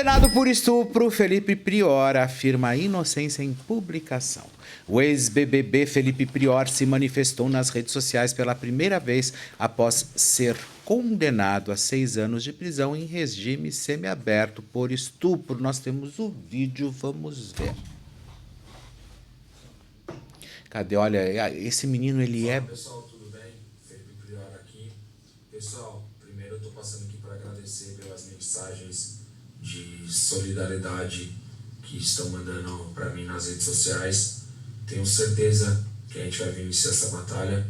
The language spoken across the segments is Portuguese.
Condenado por estupro, Felipe Prior afirma inocência em publicação. O ex-BBB Felipe Prior se manifestou nas redes sociais pela primeira vez após ser condenado a 6 anos de prisão em regime semiaberto por estupro. Nós temos o vídeo, vamos ver. Cadê? Olha, esse menino, ele é... Pessoal, tudo bem? Felipe Prior aqui. Pessoal, primeiro eu tô passando aqui para agradecer pelas mensagens de solidariedade que estão mandando para mim nas redes sociais. Tenho certeza que a gente vai vencer essa batalha,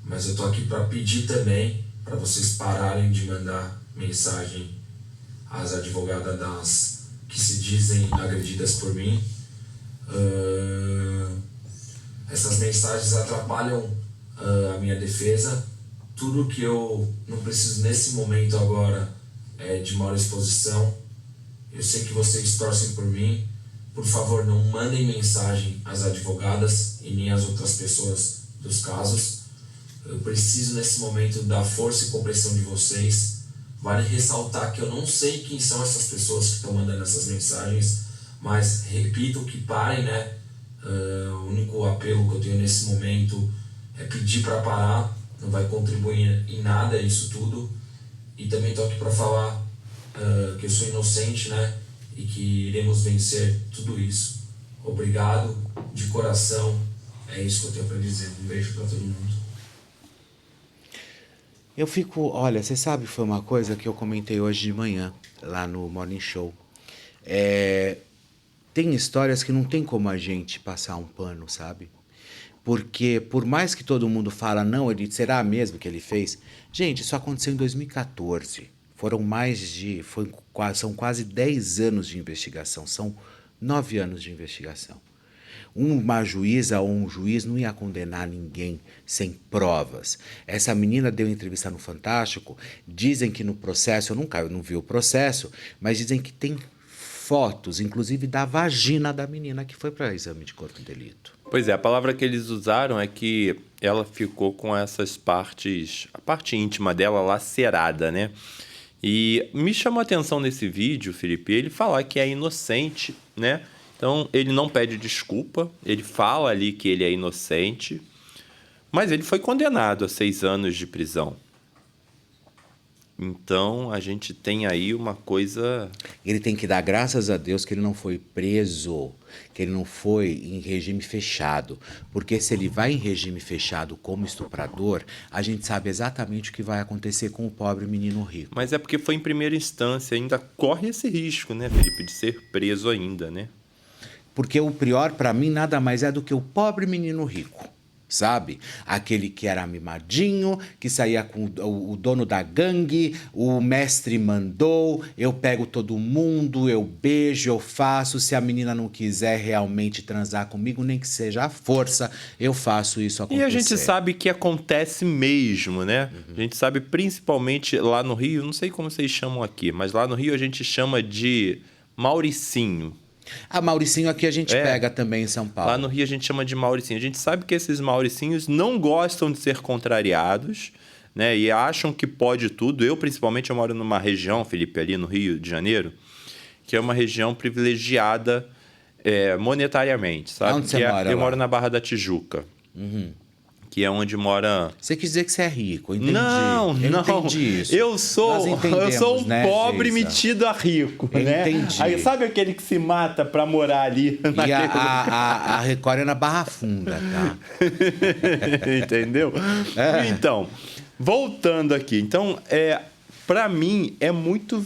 mas eu tô aqui para pedir também para vocês pararem de mandar mensagem às advogadas das que se dizem agredidas por mim. Essas mensagens atrapalham a minha defesa. Tudo que eu não preciso nesse momento agora é de maior exposição. Eu sei que vocês torcem por mim. Por favor, não mandem mensagem às advogadas e nem às outras pessoas dos casos. Eu preciso nesse momento da força e compreensão de vocês. Vale ressaltar que eu não sei quem são essas pessoas que estão mandando essas mensagens, mas repito que parem, né? O único apelo que eu tenho nesse momento é pedir para parar. Não vai contribuir em nada isso tudo. E também estou aqui para falar que eu sou inocente, né? E que iremos vencer tudo isso. Obrigado, de coração. É isso que eu tenho para dizer. Um beijo para todo mundo. Eu fico... Olha, você sabe, foi uma coisa que eu comentei hoje de manhã, lá no Morning Show. Tem histórias que não tem como a gente passar um pano, sabe? Porque por mais que todo mundo fala, não, será mesmo que ele fez? Gente, isso aconteceu em 2014. São quase 10 anos de investigação, são 9 anos de investigação. Uma juíza ou um juiz não ia condenar ninguém sem provas. Essa menina deu entrevista no Fantástico, dizem que no processo, eu não vi o processo, mas dizem que tem fotos, inclusive da vagina da menina que foi para exame de corpo de delito. Pois é, a palavra que eles usaram é que ela ficou com essas partes, a parte íntima dela lacerada, né? E me chamou a atenção nesse vídeo, Felipe, ele falar que é inocente, né? Então, ele não pede desculpa, ele fala ali que ele é inocente, mas ele foi condenado a 6 anos de prisão. Então, a gente tem aí uma coisa... Ele tem que dar graças a Deus que ele não foi preso, que ele não foi em regime fechado. Porque se ele vai em regime fechado como estuprador, a gente sabe exatamente o que vai acontecer com o pobre menino rico. Mas é porque foi em primeira instância, ainda corre esse risco, né, Felipe, de ser preso ainda, né? Porque o Prior, para mim, nada mais é do que o pobre menino rico. Sabe? Aquele que era mimadinho, que saía com o dono da gangue, o mestre mandou, eu pego todo mundo, eu beijo, eu faço. Se a menina não quiser realmente transar comigo, nem que seja à força, eu faço isso acontecer. E a gente sabe que acontece mesmo, né? Uhum. A gente sabe principalmente lá no Rio, não sei como vocês chamam aqui, mas lá no Rio a gente chama de Mauricinho. A Mauricinho aqui a gente pega também em São Paulo. Lá no Rio a gente chama de Mauricinho. A gente sabe que esses Mauricinhos não gostam de ser contrariados, né? E acham que pode tudo. Eu, principalmente, eu moro numa região, Felipe, ali no Rio de Janeiro, que é uma região privilegiada monetariamente, sabe? Onde você mora? Eu moro na Barra da Tijuca. Uhum. Que é onde mora... Você quis dizer que você é rico, eu entendi. Não. Entendi isso. Eu sou um pobre metido a rico, né? Entendi. Aí, sabe aquele que se mata pra morar ali? E a Record é na Barra Funda, tá? Entendeu? Então, voltando aqui. Então, pra mim, é muito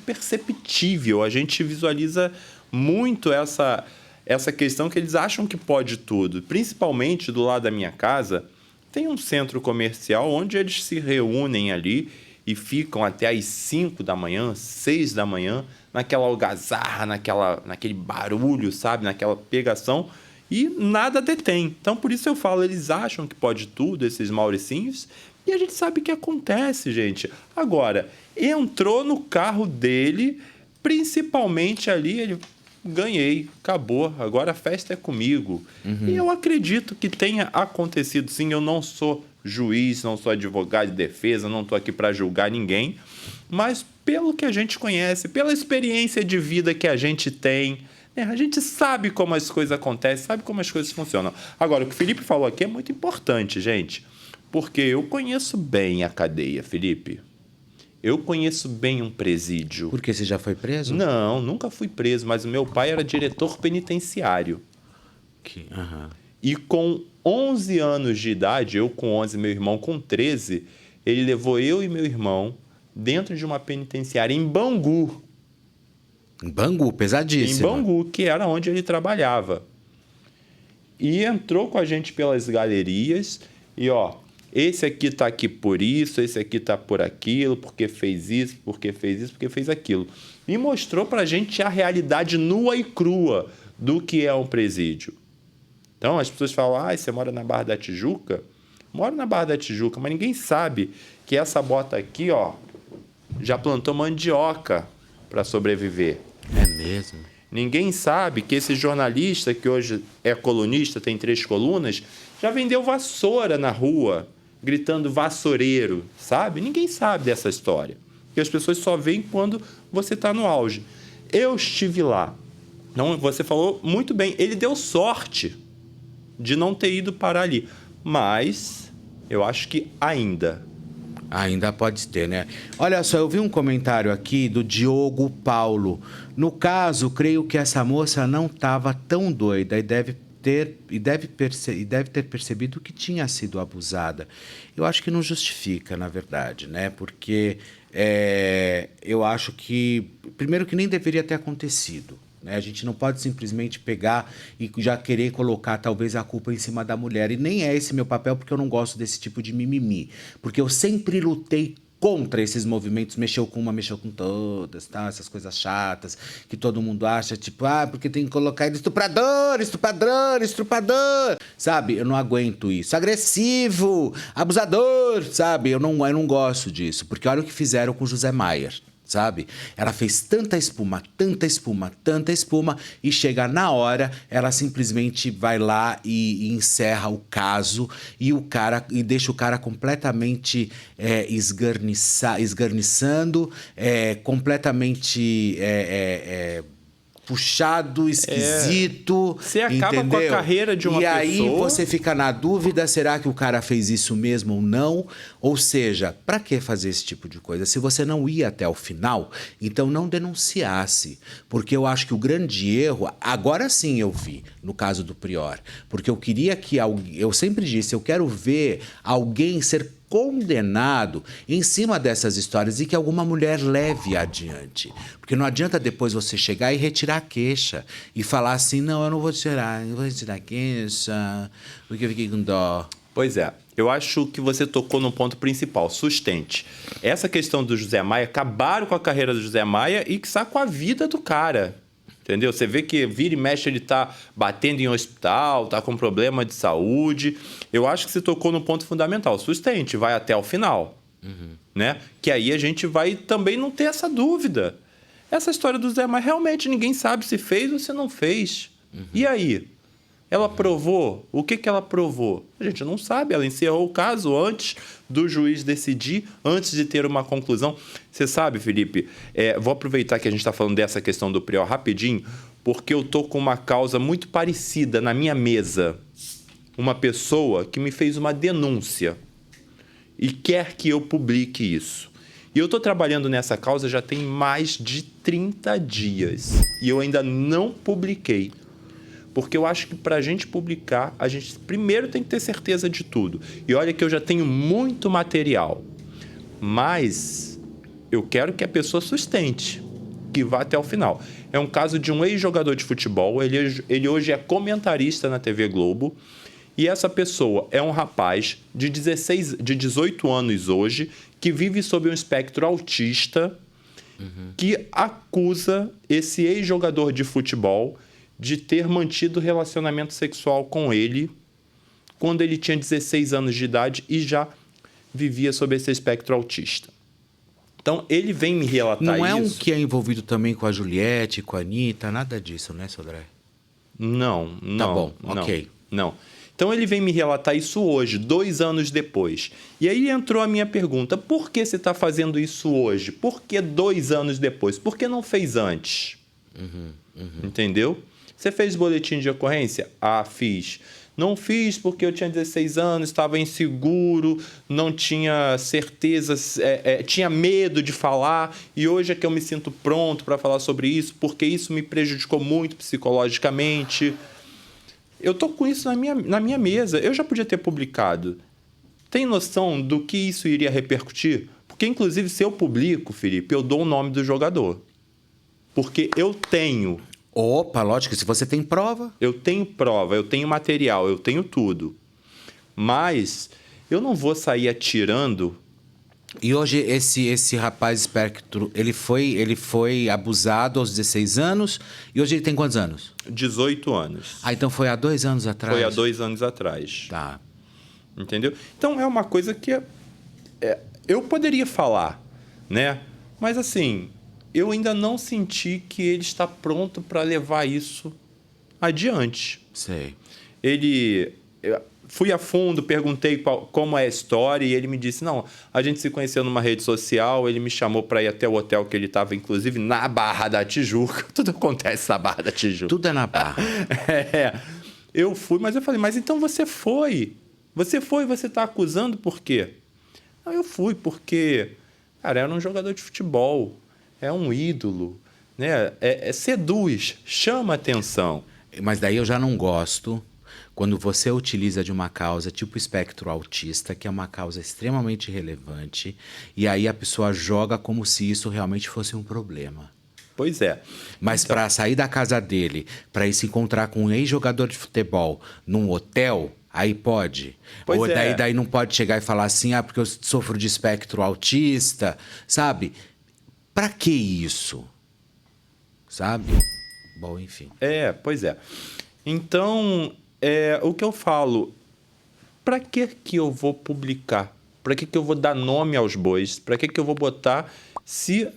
perceptível. A gente visualiza muito essa questão que eles acham que pode tudo. Principalmente do lado da minha casa, tem um centro comercial onde eles se reúnem ali e ficam até às 5 da manhã, 6 da manhã, naquela algazarra, naquele barulho, sabe? Naquela pegação, e nada detém. Então, por isso eu falo, eles acham que pode tudo, esses Mauricinhos, e a gente sabe que acontece, gente. Agora, entrou no carro dele, principalmente ali, ele... Ganhei, acabou, agora a festa é comigo. Uhum. E eu acredito que tenha acontecido, sim. Eu não sou juiz, não sou advogado de defesa, não estou aqui para julgar ninguém, mas pelo que a gente conhece, pela experiência de vida que a gente tem, né, a gente sabe como as coisas acontecem, sabe como as coisas funcionam. Agora, o que o Felipe falou aqui é muito importante, gente, porque eu conheço bem a cadeia, Felipe. Eu conheço bem um presídio. Porque você já foi preso? Não, nunca fui preso, mas o meu pai era diretor penitenciário. E com 11 anos de idade, eu com 11, meu irmão com 13, ele levou eu e meu irmão dentro de uma penitenciária em Bangu. Em Bangu, pesadíssimo. Em Bangu, que era onde ele trabalhava. E entrou com a gente pelas galerias e, ó, esse aqui tá aqui por isso, esse aqui tá por aquilo, porque fez isso, porque fez isso, porque fez aquilo. E mostrou pra gente a realidade nua e crua do que é um presídio. Então, as pessoas falam, você mora na Barra da Tijuca? Moro na Barra da Tijuca, mas ninguém sabe que essa bota aqui, ó, já plantou mandioca para sobreviver. É mesmo? Ninguém sabe que esse jornalista, que hoje é colunista, tem 3 colunas, já vendeu vassoura na rua, gritando vassoureiro, sabe? Ninguém sabe dessa história. E as pessoas só veem quando você está no auge. Eu estive lá. Então, você falou muito bem. Ele deu sorte de não ter ido parar ali. Mas eu acho que ainda pode ter, né? Olha só, eu vi um comentário aqui do Diogo Paulo. No caso, creio que essa moça não estava tão doida e deve ter percebido que tinha sido abusada. Eu acho que não justifica, na verdade, né? Porque eu acho que, primeiro, que nem deveria ter acontecido. A gente não pode simplesmente pegar e já querer colocar talvez a culpa em cima da mulher. E nem é esse meu papel, porque eu não gosto desse tipo de mimimi. Porque eu sempre lutei contra esses movimentos, mexeu com uma, mexeu com todas, tá? Essas coisas chatas que todo mundo acha, tipo, porque tem que colocar ele estuprador, sabe? Eu não aguento isso. Agressivo, abusador, sabe? Eu não gosto disso, porque olha o que fizeram com José Maier. Sabe? Ela fez tanta espuma, e chega na hora, ela simplesmente vai lá e encerra o caso e deixa o cara completamente esgarniçando, completamente puxado, esquisito. Você acaba, entendeu? Com a carreira de uma pessoa. E aí você fica na dúvida, será que o cara fez isso mesmo ou não? Ou seja, para que fazer esse tipo de coisa? Se você não ia até o final, então não denunciasse. Porque eu acho que o grande erro, agora sim eu vi, no caso do Prior. Porque eu queria que eu sempre disse, eu quero ver alguém ser condenado em cima dessas histórias e que alguma mulher leve adiante. Porque não adianta depois você chegar e retirar a queixa e falar assim, não, eu não vou retirar a queixa, porque eu fiquei com dó. Pois é, eu acho que você tocou no ponto principal, sustente. Essa questão do José Maia, acabaram com a carreira do José Maia e que está com a vida do cara. Entendeu? Você vê que vira e mexe, ele tá batendo em hospital, tá com problema de saúde. Eu acho que você tocou no ponto fundamental. Sustente, vai até o final. Né? Que aí a gente vai também não ter essa dúvida. Essa história do Zé Maia, realmente ninguém sabe se fez ou se não fez. E aí? Ela provou? O que ela provou? A gente não sabe. Ela encerrou o caso antes do juiz decidir, antes de ter uma conclusão. Você sabe, Felipe, vou aproveitar que a gente está falando dessa questão do Prior rapidinho, porque eu estou com uma causa muito parecida na minha mesa. Uma pessoa que me fez uma denúncia e quer que eu publique isso. E eu estou trabalhando nessa causa já tem mais de 30 dias. E eu ainda não publiquei. Porque eu acho que para a gente publicar, a gente primeiro tem que ter certeza de tudo. E olha que eu já tenho muito material. Mas eu quero que a pessoa sustente, que vá até o final. É um caso de um ex-jogador de futebol. Ele hoje é comentarista na TV Globo. E essa pessoa é um rapaz de 18 anos hoje, que vive sob um espectro autista, que acusa esse ex-jogador de futebol de ter mantido relacionamento sexual com ele quando ele tinha 16 anos de idade e já vivia sob esse espectro autista. Então, ele vem me relatar isso. Não é um que é envolvido também com a Juliette, com a Anitta, nada disso, né, Sodré? Não. Tá bom, ok. Não. Então ele vem me relatar isso hoje, 2 anos depois. E aí entrou a minha pergunta: por que você está fazendo isso hoje? Por que 2 anos depois? Por que não fez antes? Entendeu? Você fez boletim de ocorrência? Ah, fiz. Não fiz porque eu tinha 16 anos, estava inseguro, não tinha certeza, tinha medo de falar, e hoje é que eu me sinto pronto para falar sobre isso, porque isso me prejudicou muito psicologicamente. Eu tô com isso na minha mesa. Eu já podia ter publicado. Tem noção do que isso iria repercutir? Porque, inclusive, se eu publico, Felipe, eu dou o nome do jogador. Porque eu tenho. Opa, lógico, se você tem prova. Eu tenho prova, eu tenho material, eu tenho tudo. Mas eu não vou sair atirando. E hoje esse rapaz espectro, ele foi abusado aos 16 anos e hoje ele tem quantos anos? 18 anos. Ah, então foi há 2 anos atrás? Foi há 2 anos atrás. Tá. Entendeu? Então é uma coisa que eu poderia falar, né? Mas assim, eu ainda não senti que ele está pronto para levar isso adiante. Sei. Fui a fundo, perguntei como é a história e ele me disse, não, a gente se conheceu numa rede social, ele me chamou para ir até o hotel que ele estava, inclusive, na Barra da Tijuca. Tudo acontece na Barra da Tijuca. Tudo é na Barra. Eu fui, mas eu falei, mas então você foi. Você está acusando por quê? Não, eu fui porque, cara, era um jogador de futebol, é um ídolo, né? Seduz, chama atenção. Mas daí eu já não gosto quando você utiliza de uma causa tipo espectro autista, que é uma causa extremamente relevante, e aí a pessoa joga como se isso realmente fosse um problema. Pois é. Mas então, para sair da casa dele, para ir se encontrar com um ex-jogador de futebol num hotel, aí pode. Pois Ou é. daí não pode chegar e falar assim, porque eu sofro de espectro autista, sabe? Para que isso? Sabe? Bom, enfim. Pois é. Então, o que eu falo, para que eu vou publicar? Para que eu vou dar nome aos bois? Para que eu vou botar se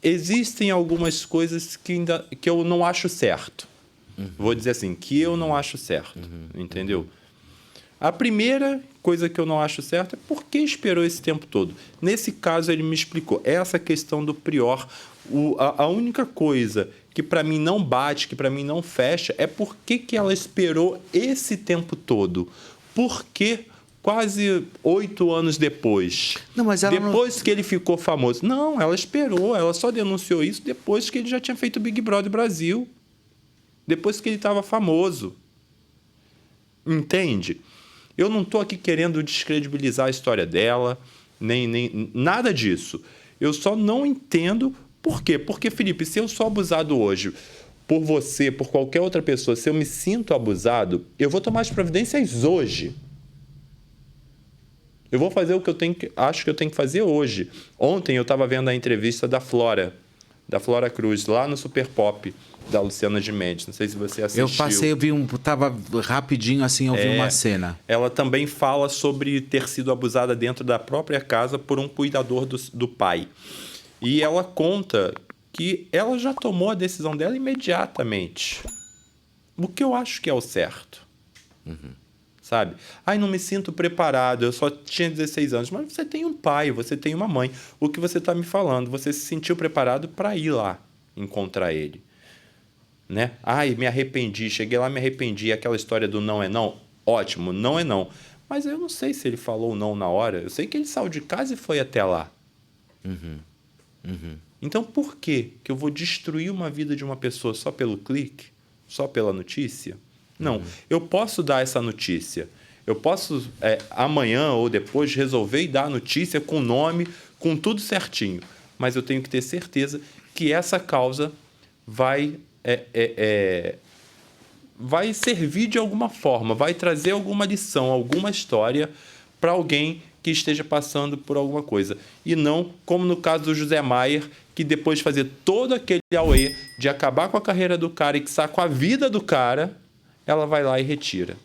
existem algumas coisas que eu não acho certo? Vou dizer assim, que eu não acho certo, entendeu? A primeira coisa que eu não acho certo é por que esperou esse tempo todo. Nesse caso, ele me explicou. Essa questão do prior, a única coisa que para mim não bate, que para mim não fecha, é por que ela esperou esse tempo todo. Por que quase 8 anos depois? Não, mas ela depois que ele ficou famoso. Não, ela esperou. Ela só denunciou isso depois que ele já tinha feito o Big Brother Brasil. Depois que ele estava famoso. Entende? Eu não estou aqui querendo descredibilizar a história dela, nem nada disso. Eu só não entendo por quê. Porque, Felipe, se eu sou abusado hoje por você, por qualquer outra pessoa, se eu me sinto abusado, eu vou tomar as providências hoje. Eu vou fazer o que acho que eu tenho que fazer hoje. Ontem eu estava vendo a entrevista da Flora Cruz, lá no Super Pop, da Luciana Gimenez. Não sei se você assistiu. Eu passei, tava rapidinho assim, eu vi uma cena. Ela também fala sobre ter sido abusada dentro da própria casa por um cuidador do pai. E ela conta que ela já tomou a decisão dela imediatamente. O que eu acho que é o certo. Sabe? Ai, não me sinto preparado, eu só tinha 16 anos. Mas você tem um pai, você tem uma mãe. O que você está me falando? Você se sentiu preparado para ir lá encontrar ele. Né? Ai, me arrependi, cheguei lá, me arrependi. Aquela história do não é não, ótimo, não é não. Mas eu não sei se ele falou não na hora. Eu sei que ele saiu de casa e foi até lá. Então, por que eu vou destruir uma vida de uma pessoa só pelo clique? Só pela notícia? Não, eu posso dar essa notícia. Eu posso, amanhã ou depois, resolver e dar a notícia com nome, com tudo certinho. Mas eu tenho que ter certeza que essa causa vai servir de alguma forma, vai trazer alguma lição, alguma história para alguém que esteja passando por alguma coisa. E não como no caso do José Maier, que depois de fazer todo aquele auê de acabar com a carreira do cara e que com a vida do cara, ela vai lá e retira.